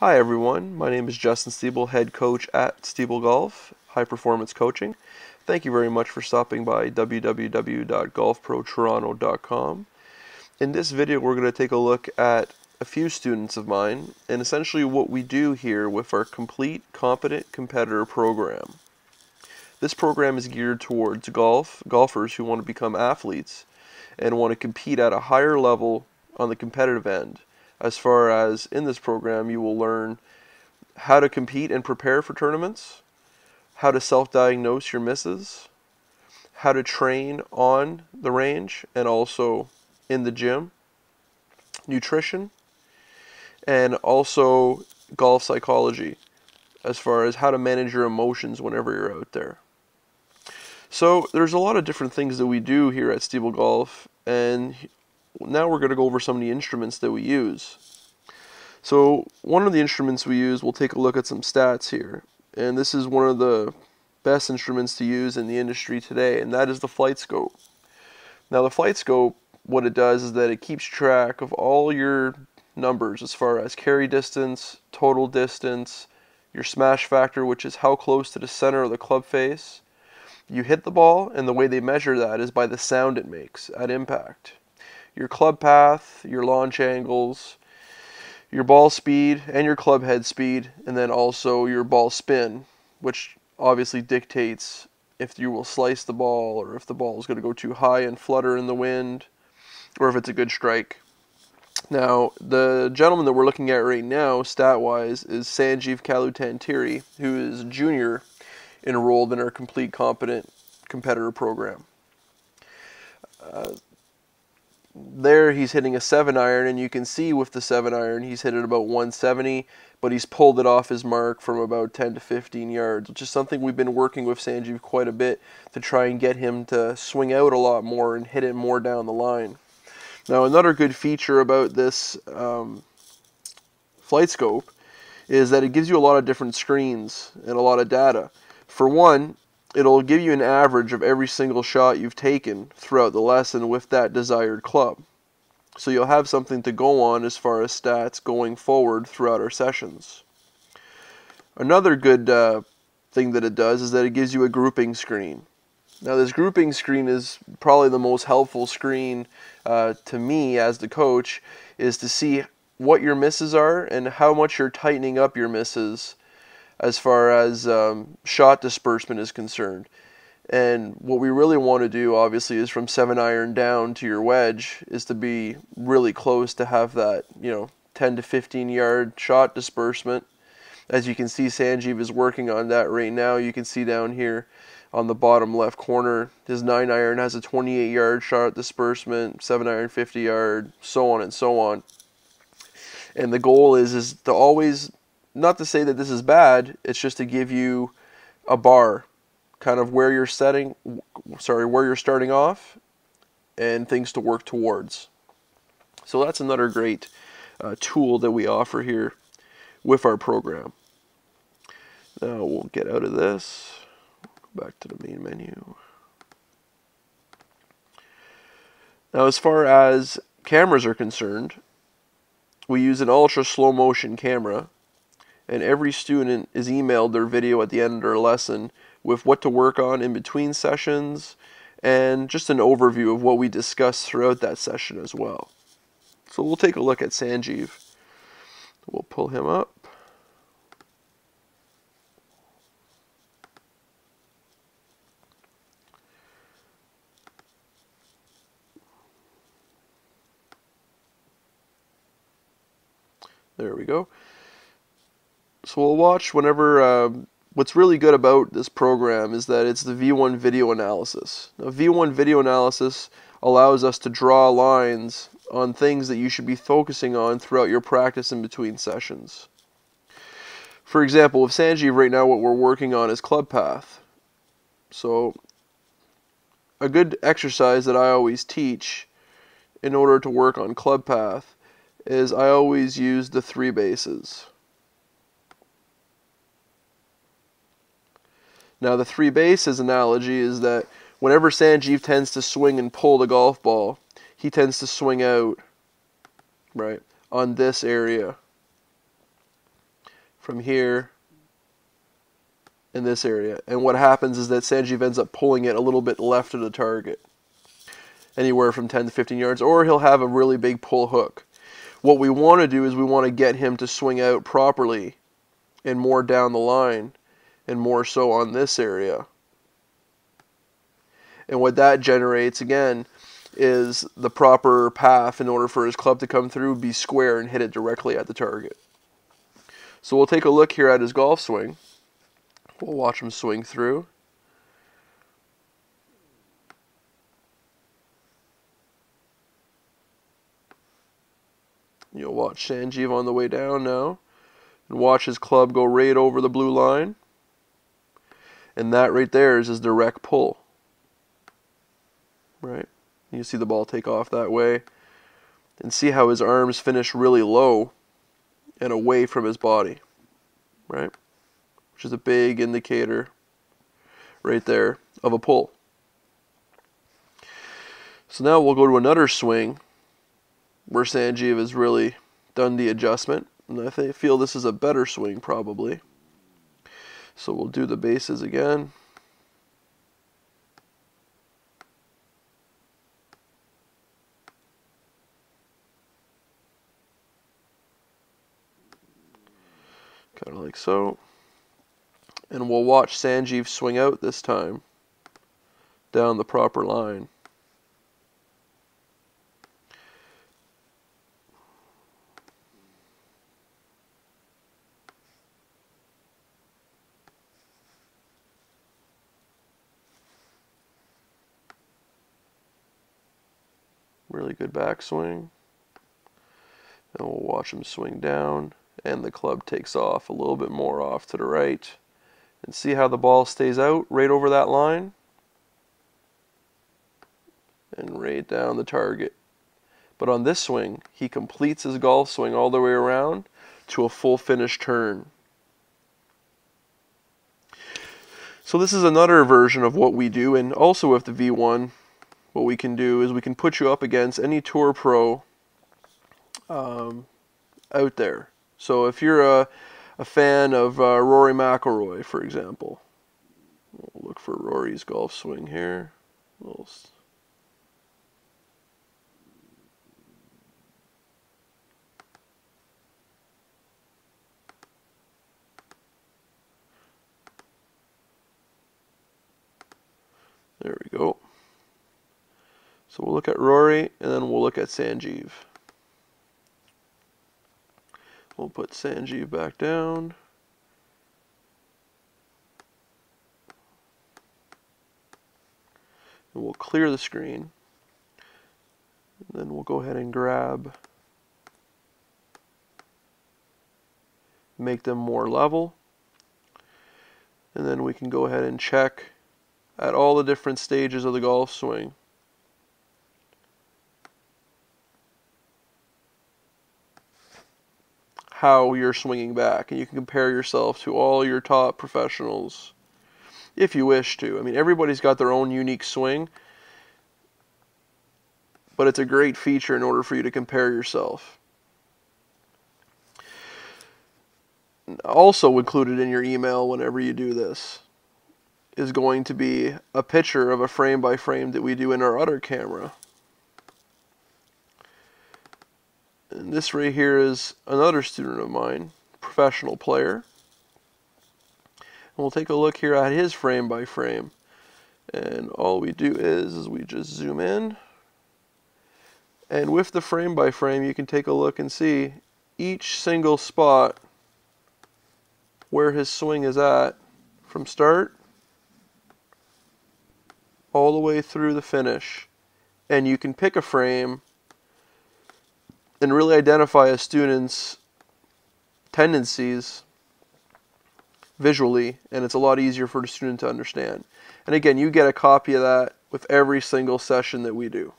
Hi everyone, my name is Justin Stiebel, head coach at Stiebel Golf, High Performance Coaching. Thank you very much for stopping by www.golfprotoronto.com. In this video we're going to take a look at a few students of mine and essentially what we do here with our Complete Competent Competitor program. This program is geared towards golfers who want to become athletes and want to compete at a higher level on the competitive end. As far as in this program, you will learn how to compete and prepare for tournaments, how to self-diagnose your misses, how to train on the range and also in the gym, nutrition, and also golf psychology as far as how to manage your emotions whenever you're out there. So there's a lot of different things that we do here at Stiebel Golf, and now we're going to go over some of the instruments that we use. So one of the instruments we use, we'll take a look at some stats here. And this is one of the best instruments to use in the industry today, and that is the flight scope. Now the flight scope, what it does is that it keeps track of all your numbers as far as carry distance, total distance, your smash factor, which is how close to the center of the club face you hit the ball, and the way they measure that is by the sound it makes at impact. Your club path, your launch angles, your ball speed, and your club head speed, and then also your ball spin, which obviously dictates if you will slice the ball or if the ball is going to go too high and flutter in the wind, or if it's a good strike. Now, the gentleman that we're looking at right now, stat-wise, is Sanjeev Kalutantiri, who is a junior enrolled in our Complete Competent Competitor program. There he's hitting a 7-iron, and you can see with the 7-iron he's hit it about 170, but he's pulled it off his mark from about 10 to 15 yards, which is something we've been working with Sanjeev quite a bit to try and get him to swing out a lot more and hit it more down the line. Now another good feature about this flight scope is that it gives you a lot of different screens and a lot of data. For one, it'll give you an average of every single shot you've taken throughout the lesson with that desired club. So you'll have something to go on as far as stats going forward throughout our sessions. Another good thing that it does is that it gives you a grouping screen. Now this grouping screen is probably the most helpful screen to me as the coach, is to see what your misses are and how much you're tightening up your misses as far as shot disbursement is concerned. And what we really want to do, obviously, is from 7-iron down to your wedge, is to be really close to have that, 10 to 15 yard shot disbursement. As you can see, Sanjeev is working on that right now. You can see down here on the bottom left corner, his 9-iron has a 28 yard shot disbursement, 7-iron 50 yard, so on and so on. And the goal is to always, not to say that this is bad, it's just to give you a bar, kind of where you're starting off and things to work towards. So that's another great tool that we offer here with our program. Now we'll get out of this, go back to the main menu. Now as far as cameras are concerned, we use an ultra slow motion camera, and every student is emailed their video at the end of their lesson with what to work on in between sessions and just an overview of what we discussed throughout that session as well. So we'll take a look at Sanjeev. We'll pull him up. There we go. So we'll watch whenever, what's really good about this program is that it's the V1 video analysis. Now V1 video analysis allows us to draw lines on things that you should be focusing on throughout your practice in between sessions. For example, with Sanjeev right now what we're working on is club path. So a good exercise that I always teach in order to work on club path is I always use the 3 bases. Now the 3 bases analogy is that whenever Sanjeev tends to swing and pull the golf ball, he tends to swing out, right, on this area. from here in this area. And what happens is that Sanjeev ends up pulling it a little bit left of the target, anywhere from 10 to 15 yards, or he'll have a really big pull hook. What we want to do is we want to get him to swing out properly and more down the line and more so on this area. And what that generates, again, is the proper path in order for his club to come through, be square, and hit it directly at the target. So we'll take a look here at his golf swing. We'll watch him swing through. You'll watch Sanjeev on the way down now, and watch his club go right over the blue line. And that right there is his direct pull. Right? You see the ball take off that way, and see how his arms finish really low and away from his body, right? Which is a big indicator right there of a pull. So now we'll go to another swing where Sanjeev has really done the adjustment, and I feel this is a better swing probably. So we'll do the bases again. Kind of like so. And we'll watch Sanjeev swing out this time down the proper line. Really good backswing. And we'll watch him swing down, and the club takes off a little bit more off to the right. And see how the ball stays out right over that line and right down the target. But on this swing, he completes his golf swing all the way around to a full finish turn. So this is another version of what we do, and also with the V1, what we can do is we can put you up against any tour pro out there. So if you're a fan of Rory McIlroy, for example, we'll look for Rory's golf swing here. There we go. So we'll look at Rory, and then we'll look at Sanjeev. We'll put Sanjeev back down. And we'll clear the screen. And then we'll go ahead and make them more level. And then we can go ahead and check at all the different stages of the golf swing. How you're swinging back, and you can compare yourself to all your top professionals if you wish to. I mean, everybody's got their own unique swing, but it's a great feature in order for you to compare yourself. Also included in your email whenever you do this is going to be a picture of a frame by frame that we do in our other camera. And this right here is another student of mine, professional player. And we'll take a look here at his frame by frame. And all we do is we just zoom in. And with the frame by frame, you can take a look and see each single spot where his swing is at from start all the way through the finish. And you can pick a frame and really identify a student's tendencies visually, and it's a lot easier for the student to understand. And again, you get a copy of that with every single session that we do.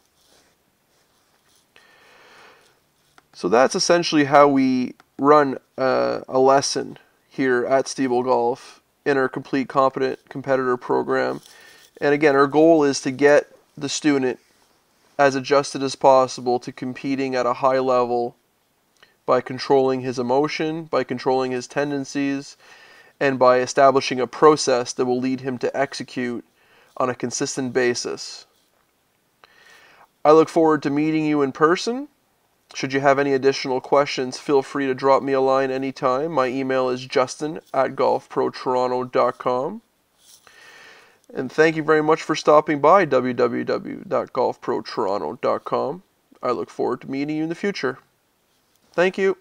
So that's essentially how we run a lesson here at Stiebel Golf in our Complete Competent Competitor program. And again, our goal is to get the student as adjusted as possible to competing at a high level by controlling his emotion, by controlling his tendencies, and by establishing a process that will lead him to execute on a consistent basis. I look forward to meeting you in person. Should you have any additional questions, feel free to drop me a line anytime. My email is justin@golfprotoronto.com. And thank you very much for stopping by www.golfprotoronto.com. I look forward to meeting you in the future. Thank you.